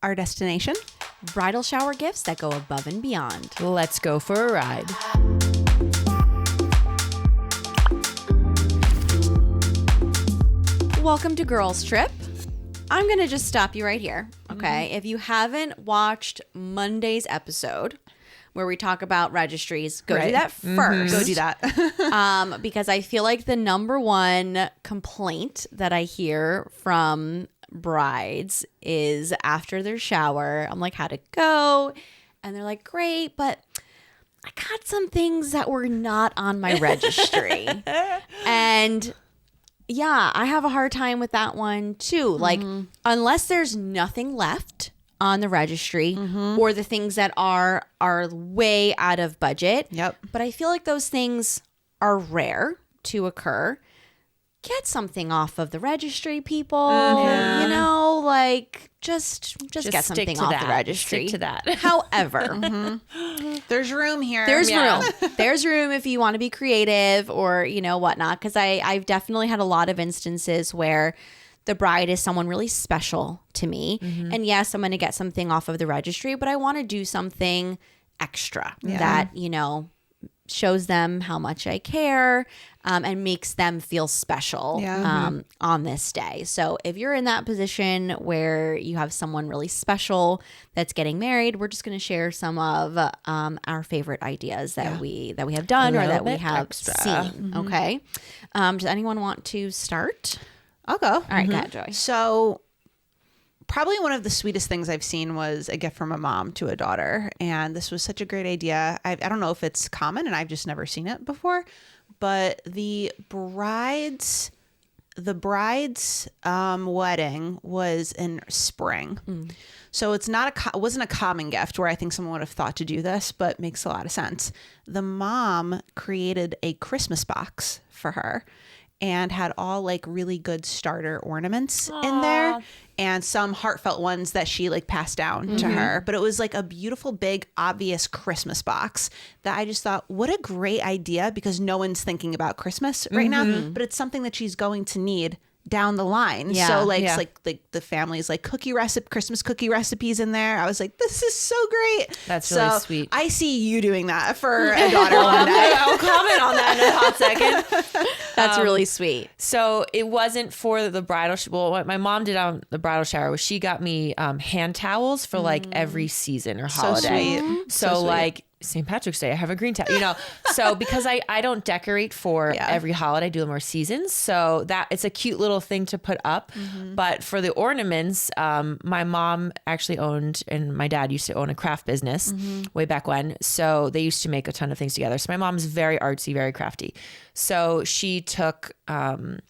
our destination. Bridal shower gifts that go above and beyond. Let's go for a ride. Welcome to Girls Trip. I'm going to just stop you right here, okay? If you haven't watched Monday's episode where we talk about registries, go do that first. Go do that. Because I feel like the number one complaint that I hear from brides is after their shower, I'm like, how'd it go? And they're like, great, but I got some things that were not on my registry. And yeah, I have a hard time with that one too. Like, unless there's nothing left on the registry or the things that are way out of budget. Yep. But I feel like those things are rare to occur. Get something off of the registry, people. You know, like just get something off the registry. Stick to that. However, There's room here. there's room. There's room if you want to be creative or, you know, whatnot. Because I've definitely had a lot of instances where the bride is someone really special to me. And yes, I'm going to get something off of the registry, but I want to do something extra that, you know, shows them how much I care and makes them feel special on this day. So if you're in that position where you have someone really special that's getting married, we're just going to share some of our favorite ideas that we have done or that we have seen. Okay. Does anyone want to start? I'll go. All right, go ahead, Joy. So probably one of the sweetest things I've seen was a gift from a mom to a daughter. And this was such a great idea. I don't know if it's common and I've just never seen it before, but the bride's wedding was in spring. So it's not it wasn't a common gift where I think someone would have thought to do this, but makes a lot of sense. The mom created a Christmas box for her and had all like really good starter ornaments in there and some heartfelt ones that she like passed down to her. But it was like a beautiful, big, obvious Christmas box that I just thought, what a great idea, because no one's thinking about Christmas right now, but it's something that she's going to need down the line. Yeah. So like, it's like the family's like Christmas cookie recipes in there. I was like, this is so great. That's really sweet. I see you doing that for a daughter one day. I'll comment on that in a hot second. That's really sweet. So it wasn't for the bridal. Well, what my mom did on the bridal shower was she got me hand towels for like every season or holiday. Sweet. So like St. Patrick's Day, I have a green towel, you know. So because I don't decorate for every holiday, I do more seasons. So that it's a cute little thing to put up. But for the ornaments, my mom actually owned, and my dad used to own a craft business way back when. So they used to make a ton of things together. So my mom's very artsy, very crafty. So she took, and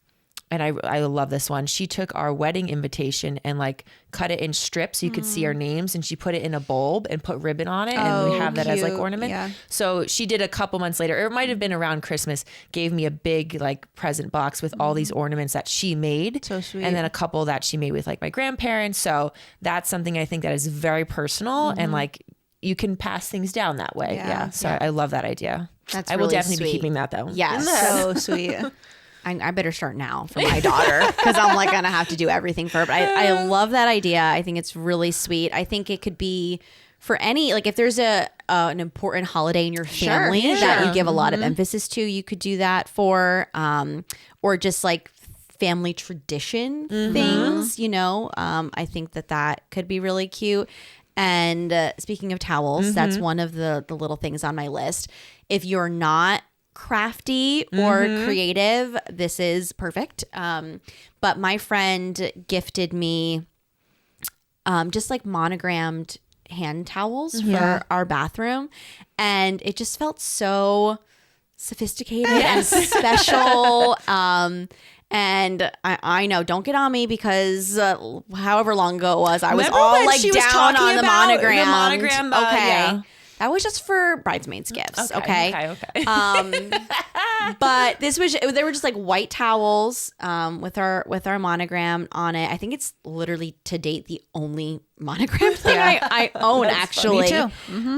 I love this one. She took our wedding invitation and like cut it in strips so you could see our names, and she put it in a bulb and put ribbon on it, and we have that as like ornament. Yeah. So she did a couple months later, or it might have been around Christmas, gave me a big like present box with all these ornaments that she made. So sweet. And then a couple that she made with like my grandparents. So that's something I think that is very personal and like you can pass things down that way. Yeah. So I love that idea. That's I will really definitely sweet. be keeping that though. Yes. So sweet. I better start now for my daughter because I'm like going to have to do everything for her. But I love that idea. I think it's really sweet. I think it could be for any, like if there's an important holiday in your family that you give a lot of emphasis to, you could do that for, or just like family tradition things, you know. I think that could be really cute. And speaking of towels, that's one of the little things on my list. If you're not crafty or creative, this is perfect. But my friend gifted me just like monogrammed hand towels for our bathroom, and it just felt so sophisticated and special. And I know, don't get on me because however long ago it was, I was Remember all when like she was down talking on the about monogram. the monogram, okay. yeah. That was just for bridesmaids gifts. Okay. Okay. But they were just like white towels with our monogram on it. I think it's literally to date the only monogram thing I own, actually. Me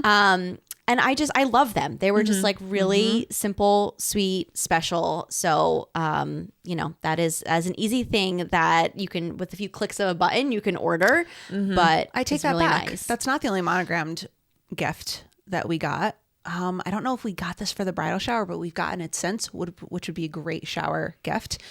too. And I love them. They were just like really simple, sweet, special. So, that is as an easy thing that you can, with a few clicks of a button, you can order. But I take it's that really back. nice. That's not the only monogrammed gift that we got. I don't know if we got this for the bridal shower, but we've gotten it since, which would be a great shower gift.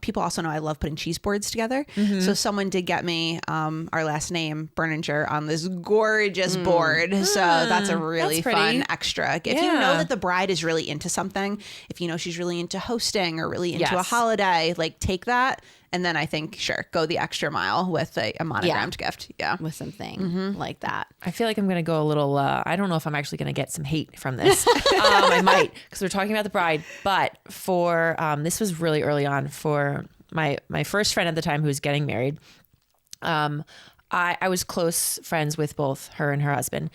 People also know I love putting cheese boards together. So someone did get me our last name, Berninger, on this gorgeous board. So that's a really fun extra. If you know that the bride is really into something, if you know she's really into hosting or really into a holiday, like take that. And then I think, sure, go the extra mile with a monogrammed gift. Yeah. With something like that. I feel like I'm going to go a little, I don't know if I'm actually going to get some hate from this. I might, because we're talking about the bride. But for, this was really early on for my first friend at the time who was getting married. I was close friends with both her and her husband.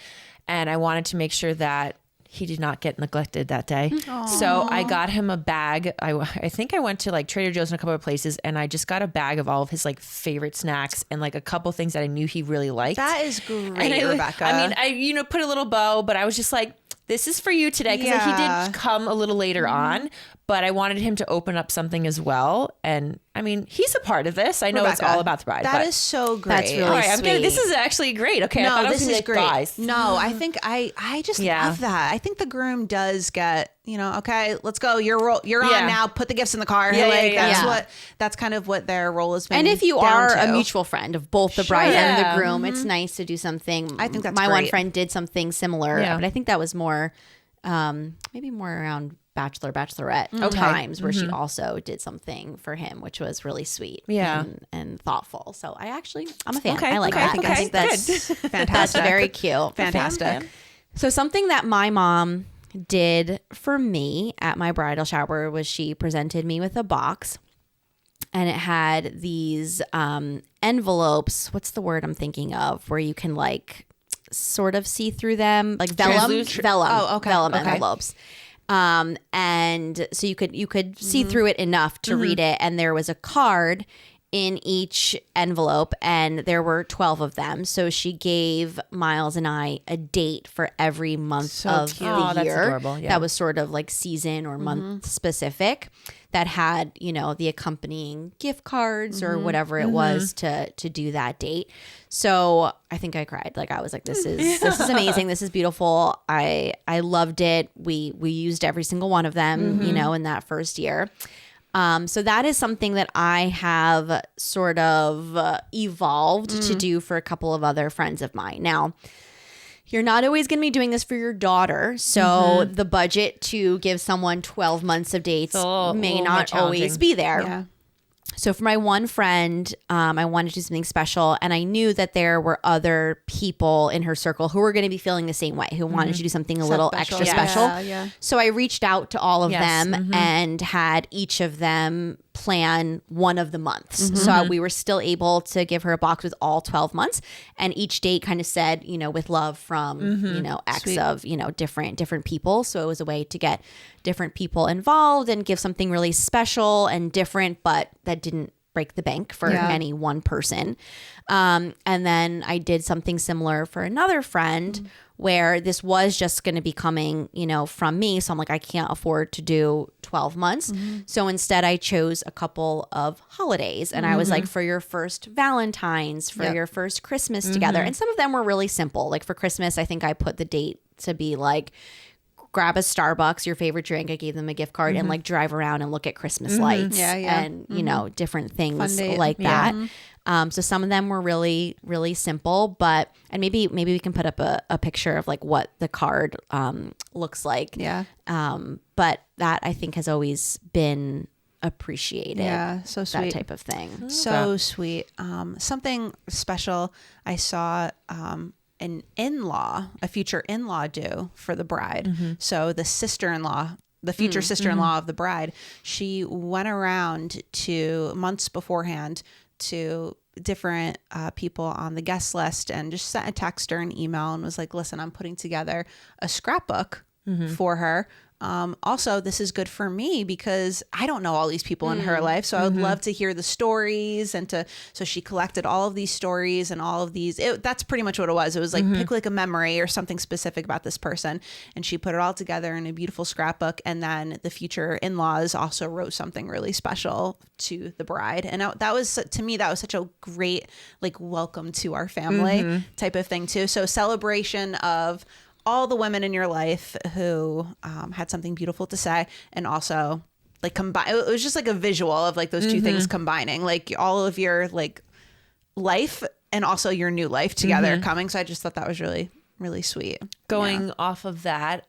And I wanted to make sure that he did not get neglected that day. Aww. So I got him a bag. I think I went to like Trader Joe's and a couple of places, and I just got a bag of all of his like favorite snacks and like a couple things that I knew he really liked. That is great, Rebecca. I mean, I put a little bow, but I was just like, this is for you today. Because like, he did come a little later on, but I wanted him to open up something as well. And I mean, he's a part of this. I know Rebecca, it's all about the bride. That is so great. That's really sweet. This is actually great. Okay, no, I thought this is great. Guys. No, I think I just love that. I think the groom does get, okay, let's go. You're on now. Put the gifts in the car. That's kind of what their role has been. And if you are a mutual friend of both the bride and the groom, it's nice to do something. I think that's my great. one friend did something similar, but I think that was more, maybe more around bachelorette times where she also did something for him, which was really sweet and thoughtful. So I'm a fan. I like that. I think that's fantastic. That's very cute. Fantastic. So something that my mom did for me at my bridal shower was she presented me with a box, and it had these envelopes. What's the word I'm thinking of? Where you can like sort of see through them, like vellum envelopes. And so you could see through it enough to read it. And there was a card in each envelope, and there were 12 of them. So she gave Miles and I a date for every month of the year. That's adorable. Yeah. That was sort of like season or month specific, that had, the accompanying gift cards or whatever it was to do that date. So I think I cried. Like, I was like, this is amazing. This is beautiful. I loved it. We used every single one of them, in that first year. So that is something that I have sort of evolved to do for a couple of other friends of mine. Now, you're not always going to be doing this for your daughter. So the budget to give someone 12 months of dates may not always be there. Yeah. So for my one friend, I wanted to do something special, and I knew that there were other people in her circle who were going to be feeling the same way, who wanted to do something a little extra special. Yeah. So I reached out to all of them and had each of them plan one of the months. So we were still able to give her a box with all 12 months, and each date kind of said, with love from, X Sweet. Of, different people. So it was a way to get different people involved and give something really special and different, but that didn't break the bank for any one person. And then I did something similar for another friend where this was just going to be coming, from me. So I'm like, I can't afford to do 12 months. So instead I chose a couple of holidays, and I was like, for your first Valentine's, for your first Christmas together. And some of them were really simple. Like for Christmas, I think I put the date to be like, grab a Starbucks, your favorite drink. I gave them a gift card and like drive around and look at Christmas lights and, different things like that. So some of them were really, really simple, and maybe we can put up a picture of like what the card looks like. Yeah. But that I think has always been appreciated. Yeah. So sweet. That type of thing. So sweet. Something special I saw, a future in-law do for the bride. So the sister-in-law, the future sister-in-law of the bride, she went around to months beforehand to different people on the guest list and just sent a text or an email and was like, listen, I'm putting together a scrapbook for her. also, this is good for me because I don't know all these people in her life. So I would love to hear the stories so she collected all of these stories and all of these. That's pretty much what it was. It was like pick like a memory or something specific about this person. And she put it all together in a beautiful scrapbook. And then the future in-laws also wrote something really special to the bride. And that was, to me, that was such a great, like, welcome to our family type of thing too. So celebration of all the women in your life who had something beautiful to say, and also like combine. It was just like a visual of like those two things combining, like all of your like life and also your new life together coming. So I just thought that was really, really sweet. Going off of that,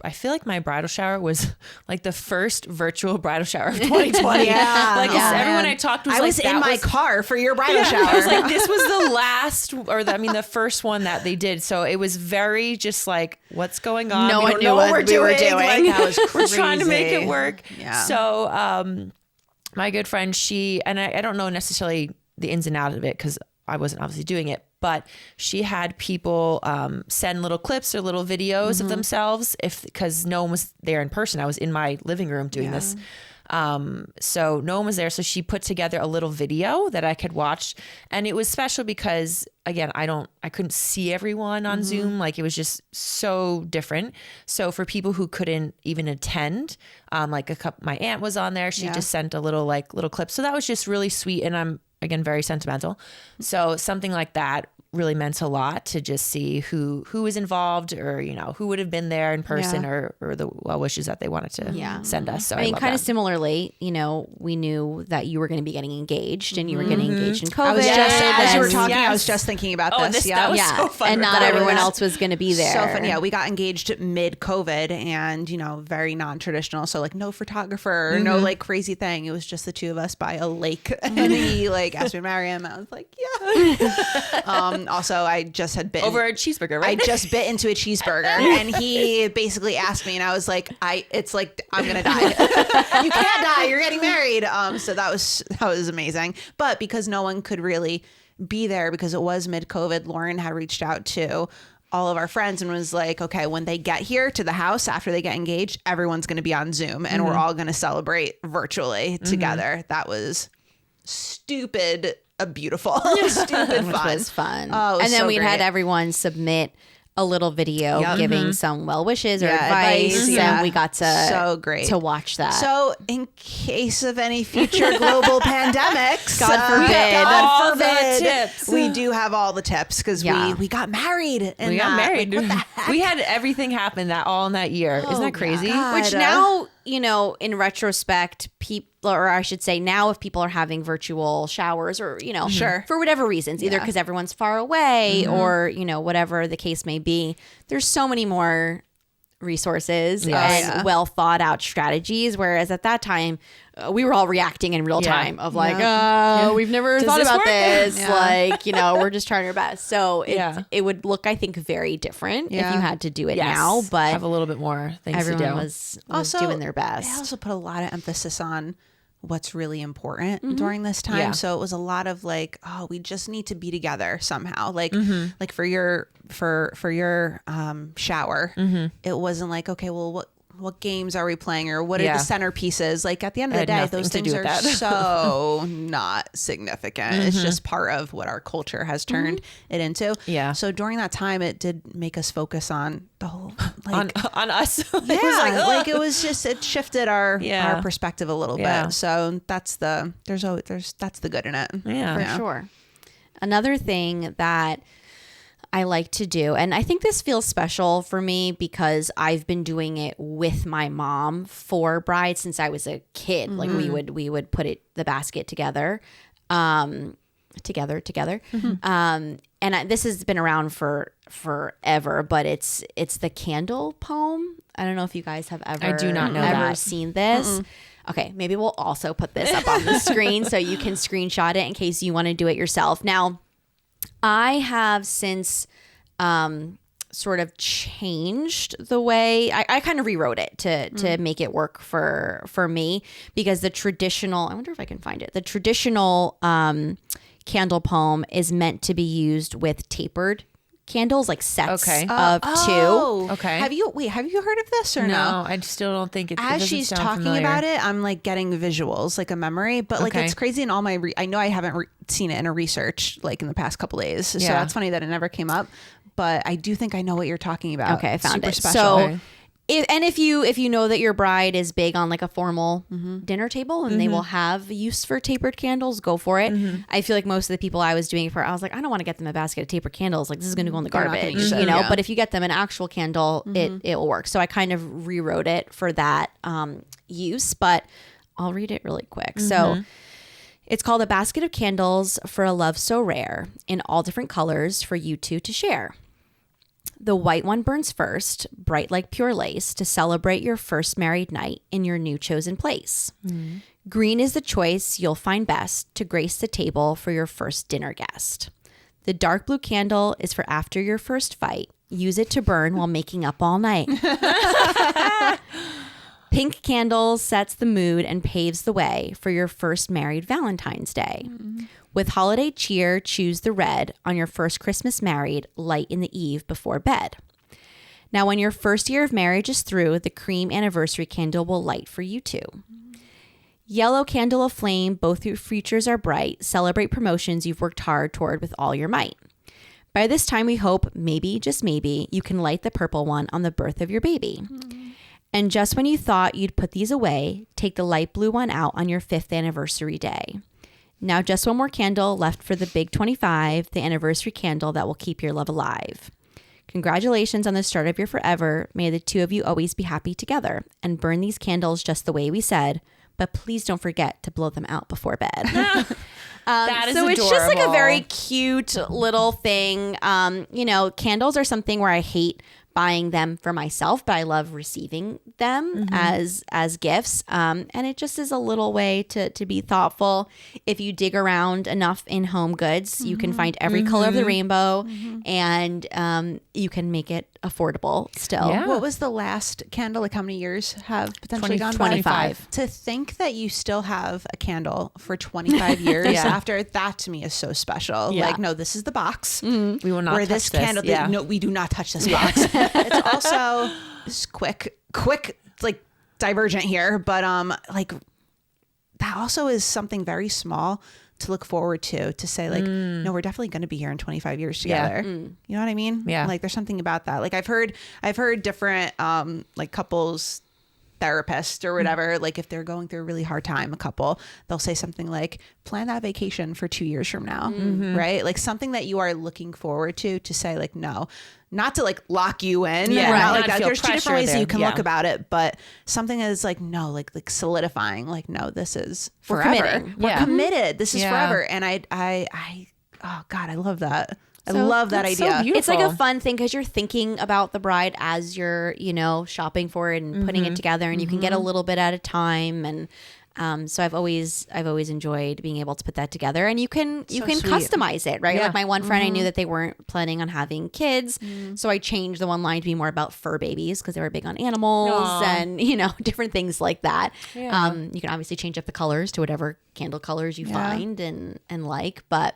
I feel like my bridal shower was like the first virtual bridal shower of 2020. Everyone I talked was I was in my car for your bridal shower. I was like, this was the last, the first one that they did. So it was very just like, what's going on? No we one don't knew know what we're doing. Like, that was We're trying to make it work. Yeah. So my good friend, I don't know necessarily the ins and outs of it because I wasn't obviously doing it, but she had people send little clips or little videos of themselves because no one was there in person. I was in my living room doing this. So no one was there. So she put together a little video that I could watch. And it was special because, again, I couldn't see everyone on Zoom. Like, it was just so different. So for people who couldn't even attend, my aunt was on there. She just sent a little clip. So that was just really sweet. And I'm, again, very sentimental. So something like that really meant a lot to just see who was involved, or who would have been there in person, or the well wishes that they wanted to send us. So I mean, kind of similarly, we knew that you were going to be getting engaged, and you were getting engaged in COVID. I was just, as you were talking, I was just thinking about this. That was so fun. And not everyone else was going to be there. So fun. Yeah, we got engaged mid-COVID, and very non-traditional. So like no photographer, no like crazy thing. It was just the two of us by a lake, and he like asked me to marry him. I was like, yeah. Also, I just had bitten over a cheeseburger, right? I just bit into a cheeseburger, and he basically asked me, and I was like, it's like, I'm gonna die. You can't die. You're getting married. So that was amazing. But because no one could really be there because it was mid-COVID, Lauren had reached out to all of our friends and was like, okay, when they get here to the house after they get engaged, everyone's going to be on Zoom, and we're all going to celebrate virtually together. That was stupid. Beautiful, stupid fun. Which was fun. Oh, and then so we'd great. had everyone submit a little video giving some well wishes or advice, Yeah. and we got to So great to watch that. So in case of any future global pandemics, God forbid. All the tips. we do have all the tips because we got married. And We got married. Like, what the heck? We had everything happen all in that year. Isn't that crazy? God. Which now, in retrospect, or I should say now, if people are having virtual showers or, Sure. for whatever reasons, either because everyone's far away or, whatever the case may be, there's so many more resources and well thought out strategies. Whereas at that time, we were all reacting in real time of like, we've never thought this about work? this. Yeah. Like, we're just trying our best. So it would look, I think, very different if you had to do it now, but have a little bit more things everyone to do. was Also, doing their best. They also put a lot of emphasis on what's really important during this time. So it was a lot of like, oh, we just need to be together somehow. Like, like for your shower, it wasn't like, okay, well, what games are we playing, or what are the centerpieces? Like at the end of the day, those things are so not significant. It's just part of what our culture has turned it into. Yeah. So during that time, it did make us focus on the whole like on us. it was just, it shifted our perspective a little bit. So that's the good in it. Yeah. For sure. Another thing that I like to do, and I think this feels special for me because I've been doing it with my mom for brides since I was a kid. Like we would put the basket together, together. And this has been around for forever, but it's the candle poem. I don't know if you guys have ever I do not know ever that. seen this. Okay, maybe we'll also put this up on the screen so you can screenshot it in case you want to do it yourself. Now, I have since sort of changed the way I kind of rewrote it to make it work for me, because the traditional, I wonder if I can find it. The traditional candle poem is meant to be used with tapered candles, like sets Okay. of two. Okay. Have you heard of this or no? I still don't think it As doesn't she's sound talking familiar. about it, I'm like getting visuals, like a memory, but like Okay. it's crazy in all my, I know I haven't seen it in a research like in the past couple days. So Yeah. that's funny that it never came up, but I do think I know what you're talking about. Okay, I found Super it. special. So Okay. if you know that your bride is big on like a formal dinner table and they will have use for tapered candles, go for it. I feel like most of the people I was doing it for, I was like, I don't want to get them a basket of tapered candles. Like this is going to go in the They're not gonna garbage, use it, you know. yeah. But if you get them an actual candle, it will work. So I kind of rewrote it for that use, but I'll read it really quick. So it's called A Basket of Candles for a Love So Rare in all different colors for you two to share. The white one burns first, bright like pure lace, to celebrate your first married night in your new chosen place. Green is the choice you'll find best to grace the table for your first dinner guest. The dark blue candle is for after your first fight. Use it to burn while making up all night. Pink candle sets the mood and paves the way for your first married Valentine's Day. With holiday cheer, choose the red on your first Christmas married, light in the eve before bed. Now, when your first year of marriage is through, the cream anniversary candle will light for you two. Yellow candle aflame, both your futures are bright. Celebrate promotions you've worked hard toward with all your might. By this time, we hope, maybe, just maybe, you can light the purple one on the birth of your baby. And just when you thought you'd put these away, take the light blue one out on your 5th anniversary day. Now just one more candle left for the big 25, the anniversary candle that will keep your love alive. Congratulations on the start of your forever. May the two of you always be happy together and burn these candles just the way we said, but please don't forget to blow them out before bed. That is so it's just like a adorable. very cute little thing. You know, candles are something where I hate buying them for myself, but I love receiving them as gifts. And it just is a little way to be thoughtful. If you dig around enough in home goods, you can find every color of the rainbow, and you can make it affordable still. Yeah. What was the last candle? Like how many years have potentially gone by? 25. To think that you still have a candle for 25 years Yeah. after, that to me is so special. Yeah. Like, no, this is the box. We will not Where touch this candle, Yeah. no, we do not touch this box. It's also just quick, like divergent here, but like that also is something very small to look forward to say like, no, we're definitely going to be here in 25 years together. You know what I mean? Yeah. Like there's something about that. Like I've heard different like couples therapist or whatever, like if they're going through a really hard time, a couple, they'll say something like, plan that vacation for 2 years from now, right? Like something that you are looking forward to say like, no, not to like lock you in. Yeah, not not like to that. feel There's two different pressure ways that there. you can Yeah. look about it, but something that is like, no, like solidifying, like, no, this is We're forever. committing. We're Yeah. committed. This is Yeah. forever. And I, oh God, I love that. I So love that that's so idea. beautiful. It's like a fun thing because you're thinking about the bride as you're, you know, shopping for it and putting it together, and you can get a little bit at a time. And so I've always enjoyed being able to put that together, and you can sweet. customize it, right? Yeah. Like my one friend, I knew that they weren't planning on having kids, so I changed the one line to be more about fur babies because they were big on animals Aw. and, you know, different things like that. Yeah. You can obviously change up the colors to whatever candle colors you Yeah. find and like, but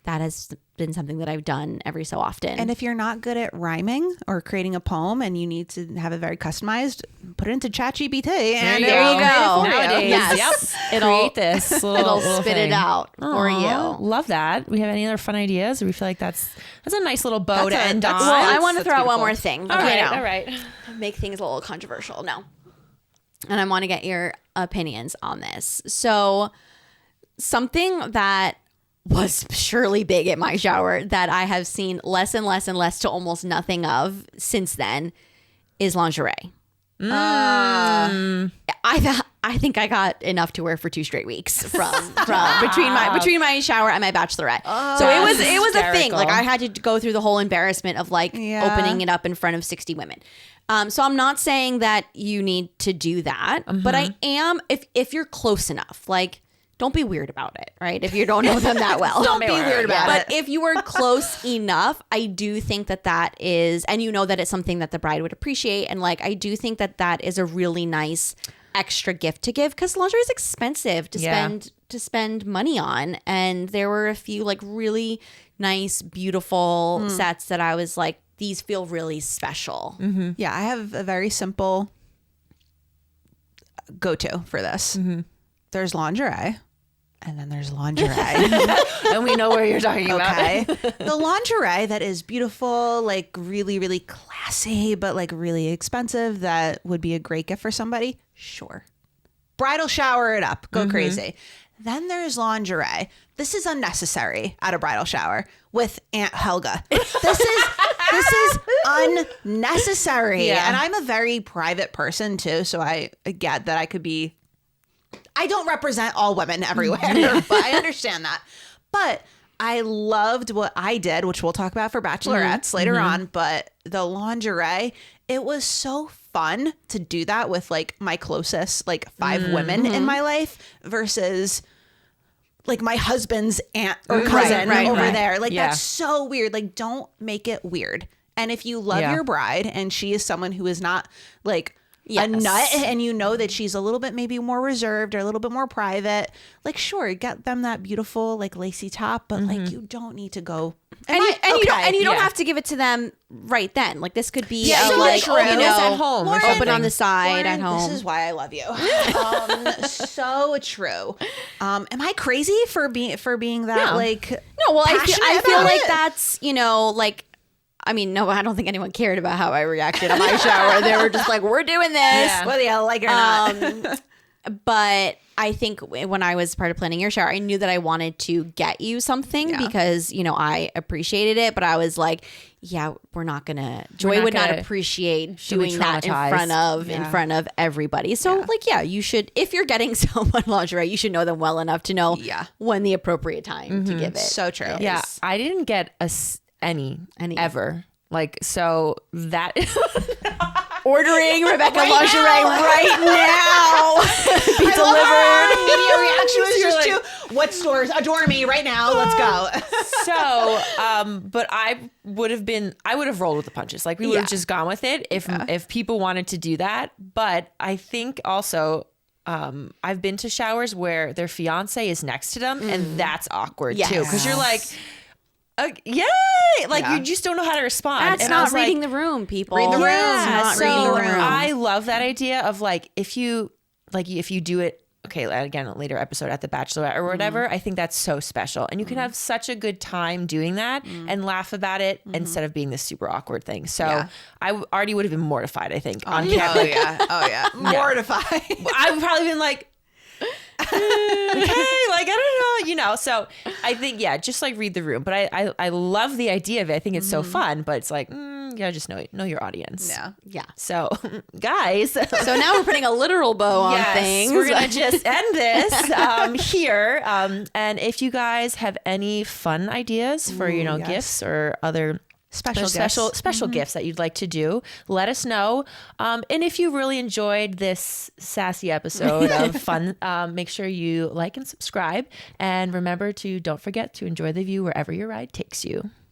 that has been something that I've done every so often. And if you're not good at rhyming or creating a poem and you need to have it very customized, put it into ChatGPT and There you go. Nowadays, Yes. yep. It'll- Create this little, it'll little spit thing. it out for Aw, you. Love that. We have any other fun ideas? Or we feel like that's a nice little bow to end on. Well, I want to That's throw out one beautiful. more thing. all right, you know, all right. make things a little controversial. No. And I want to get your opinions on this. So something that was surely big at my shower that I have seen less and less and less to almost nothing of since then is lingerie. I think I got enough to wear for 2 straight weeks from between my shower and my bachelorette. So it was a thing. hysterical. Like I had to go through the whole embarrassment of like Yeah. opening it up in front of 60 women. So I'm not saying that you need to do that, but I am if you're close enough, like don't be weird about it, right? If you don't know them that well. Don't be weird about it. But if you are close enough, I do think that is, and you know that it's something that the bride would appreciate. And like, I do think that is a really nice extra gift to give because lingerie is expensive to to spend money on. And there were a few like really nice, beautiful sets that I was like, these feel really special. Yeah, I have a very simple go-to for this. There's lingerie, and then there's lingerie. And we know where you're talking about. Okay. The lingerie that is beautiful, like really, really classy, but like really expensive, that would be a great gift for somebody. Sure. Bridal shower it up. Go crazy. Then there's lingerie. This is unnecessary at a bridal shower with Aunt Helga. This is unnecessary. Yeah. And I'm a very private person too, so I get that I don't represent all women everywhere, but I understand that. But I loved what I did, which we'll talk about for bachelorettes later on, but the lingerie, it was so fun to do that with like my closest like 5 women in my life versus like my husband's aunt or cousin over there. Like that's so weird. Like don't make it weird. And if you love your bride and she is someone who is not like a nut and you know that she's a little bit maybe more reserved or a little bit more private, like sure, get them that beautiful like lacy top, but like you don't need to go You don't have to give it to them right then. Like this could be so like true. At home or open something. on the side at home. This is why I love you. So true. Am I crazy for being that like No, well, I passionate feel about like it? that's, like I mean, no, I don't think anyone cared about how I reacted on my shower. They were just like, we're doing this. Yeah. whether you like it or not. But I think when I was part of planning your shower, I knew that I wanted to get you something because, I appreciated it. But I was like, yeah, Joy would not appreciate doing that in front of everybody. So you should, if you're getting someone lingerie, you should know them well enough to know when the appropriate time to give it. So true. Yeah, I didn't get any ever. Like, so that Ordering Rebecca lingerie right now. Be delivered. Immediate reaction was just to what stores adore me right now. Let's go. So, but I would have rolled with the punches. Like we would have just gone with it if people wanted to do that. But I think also I've been to showers where their fiance is next to them and that's awkward too. Because you're like, yay! Like you just don't know how to respond. That's not reading the room, people. Read the room. Not So reading the room. I love that idea of like if you do it. Okay, again, a later episode at the Bachelorette or whatever. I think that's so special, and you can have such a good time doing that and laugh about it instead of being this super awkward thing. So I already would have been mortified. I think on camera. Oh yeah. Mortified. I would probably been like. Okay, like I don't know, so I think just like read the room, but I love the idea of it. I think it's so fun, but it's like just know your audience. Yeah. So guys, So now we're putting a literal bow on things. we're gonna just end this here. And if you guys have any fun ideas for gifts or other special gifts that you'd like to do, let us know. And if you really enjoyed this sassy episode of fun, make sure you like and subscribe. And remember to don't forget to enjoy the view wherever your ride takes you.